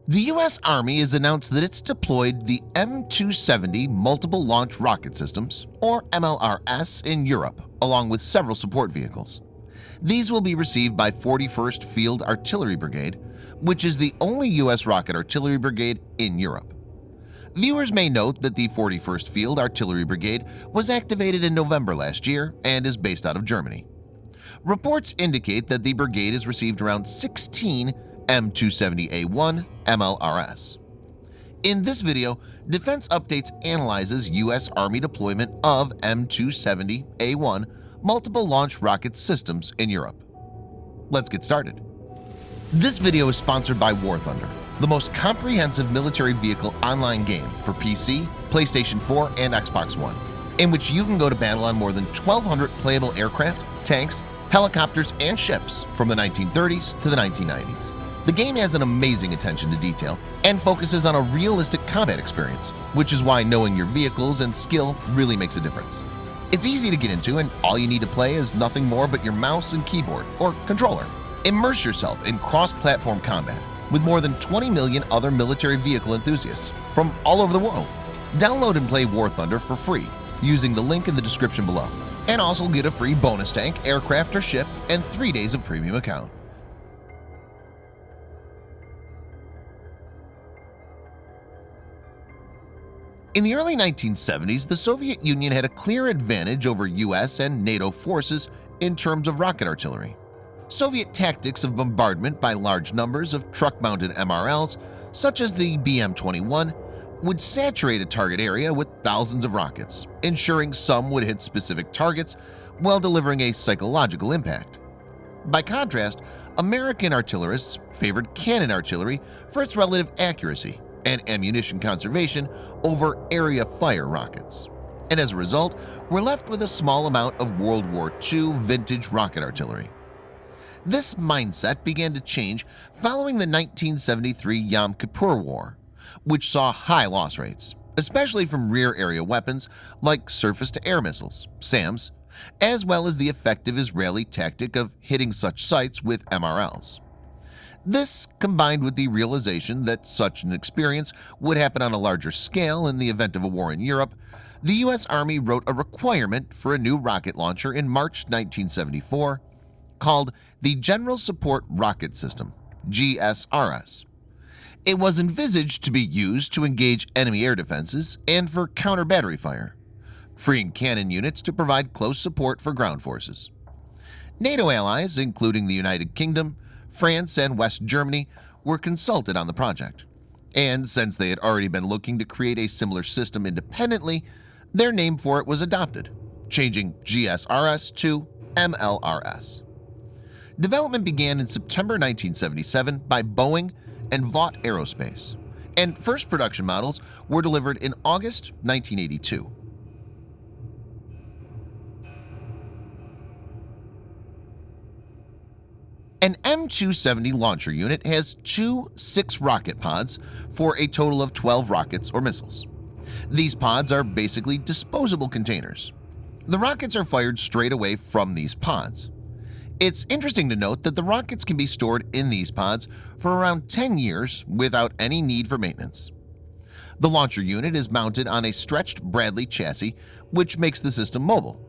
The U.S. Army has announced that it's deployed the M270 Multiple Launch Rocket Systems, or MLRS, in Europe, along with several support vehicles. These will be received by 41st Field Artillery Brigade, which is the only U.S. rocket artillery brigade in Europe. Viewers may note that the 41st Field Artillery Brigade was activated in November last year and is based out of Germany. Reports indicate that the brigade has received around 16 M270A1 MLRS. In this video, Defense Updates analyzes U.S. Army deployment of M270A1 multiple launch rocket systems in Europe. Let's get started. This video is sponsored by War Thunder, the most comprehensive military vehicle online game for PC, PlayStation 4, and Xbox One, in which you can go to battle on more than 1,200 playable aircraft, tanks, helicopters, and ships from the 1930s to the 1990s. The game has an amazing attention to detail and focuses on a realistic combat experience, which is why knowing your vehicles and skill really makes a difference. It's easy to get into, and all you need to play is nothing more but your mouse and keyboard or controller. Immerse yourself in cross-platform combat with more than 20 million other military vehicle enthusiasts from all over the world. Download and play War Thunder for free using the link in the description below, and also get a free bonus tank, aircraft, or ship, and 3 days of premium account. In the early 1970s, the Soviet Union had a clear advantage over US and NATO forces in terms of rocket artillery. Soviet tactics of bombardment by large numbers of truck-mounted MRLs, such as the BM-21, would saturate a target area with thousands of rockets, ensuring some would hit specific targets while delivering a psychological impact. By contrast, American artillerists favored cannon artillery for its relative accuracy and ammunition conservation over area fire rockets, and as a result, we're left with a small amount of World War II vintage rocket artillery. This mindset began to change following the 1973 Yom Kippur War, which saw high loss rates, especially from rear area weapons like surface-to-air missiles, SAMs, as well as the effective Israeli tactic of hitting such sites with MRLs. This, combined with the realization that such an experience would happen on a larger scale in the event of a war in Europe, the U.S. Army wrote a requirement for a new rocket launcher in March 1974 called the General Support Rocket System, GSRS. It was envisaged to be used to engage enemy air defenses and for counter-battery fire, freeing cannon units to provide close support for ground forces. NATO allies, including the United Kingdom, France, and West Germany, were consulted on the project, and since they had already been looking to create a similar system independently, their name for it was adopted, changing GSRS to MLRS. Development began in September 1977 by Boeing and Vought Aerospace, and first production models were delivered in August 1982. An M270 launcher unit has two 6-rocket pods for a total of 12 rockets or missiles. These pods are basically disposable containers. The rockets are fired straight away from these pods. It's interesting to note that the rockets can be stored in these pods for around 10 years without any need for maintenance. The launcher unit is mounted on a stretched Bradley chassis, which makes the system mobile.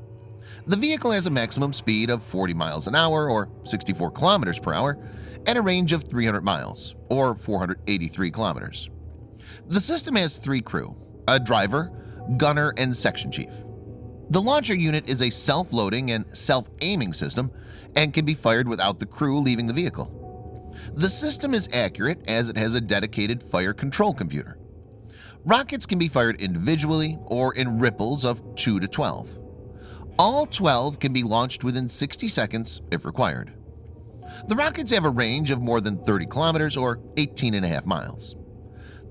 The vehicle has a maximum speed of 40 miles an hour or 64 kilometers per hour and a range of 300 miles or 483 kilometers. The system has 3 crew, a driver, gunner, and section chief. The launcher unit is a self-loading and self-aiming system and can be fired without the crew leaving the vehicle. The system is accurate as it has a dedicated fire control computer. Rockets can be fired individually or in ripples of 2 to 12. All 12 can be launched within 60 seconds if required. The rockets have a range of more than 30 kilometers or 18.5 miles.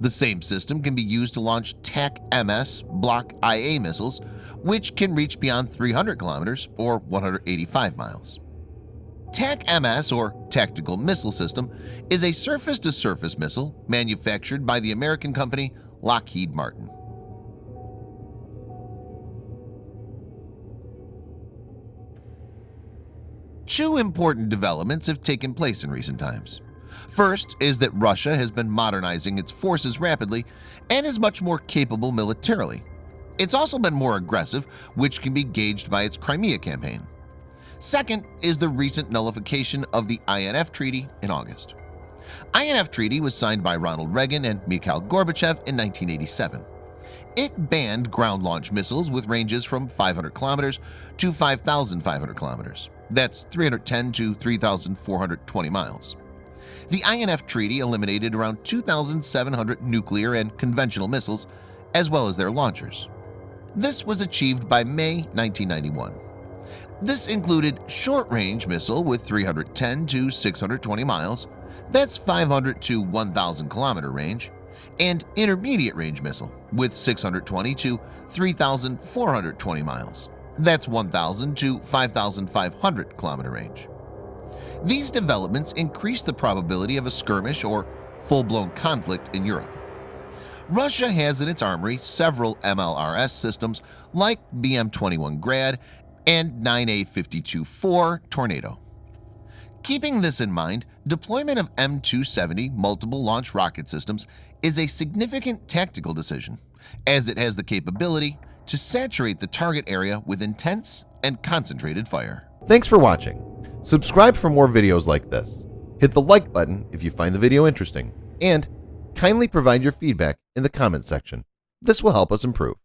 The same system can be used to launch TAC-MS Block IA missiles, which can reach beyond 300 kilometers or 185 miles. TAC-MS, or Tactical Missile System, is a surface-to-surface missile manufactured by the American company Lockheed Martin. Two important developments have taken place in recent times. First is that Russia has been modernizing its forces rapidly and is much more capable militarily. It's also been more aggressive, which can be gauged by its Crimea campaign. Second is the recent nullification of the INF Treaty in August. INF Treaty was signed by Ronald Reagan and Mikhail Gorbachev in 1987. It banned ground launch missiles with ranges from 500 kilometers to 5,500 kilometers. That's 310 to 3,420 miles. The INF Treaty eliminated around 2,700 nuclear and conventional missiles, as well as their launchers. This was achieved by May 1991. This included short-range missile with 310 to 620 miles, that's 500 to 1,000 kilometer range, and intermediate-range missile with 620 to 3,420 miles, that's 1,000 to 5,500 kilometer range. These developments increase the probability of a skirmish or full-blown conflict in Europe. Russia has in its armory several MLRS systems like BM-21 Grad and 9A-52-4 Tornado. Keeping this in mind, deployment of M270 multiple launch rocket systems is a significant tactical decision, as it has the capability to saturate the target area with intense and concentrated fire. Thanks for watching. Subscribe for more videos like this. Hit the like button if you find the video interesting, and kindly provide your feedback in the comment section. This will help us improve.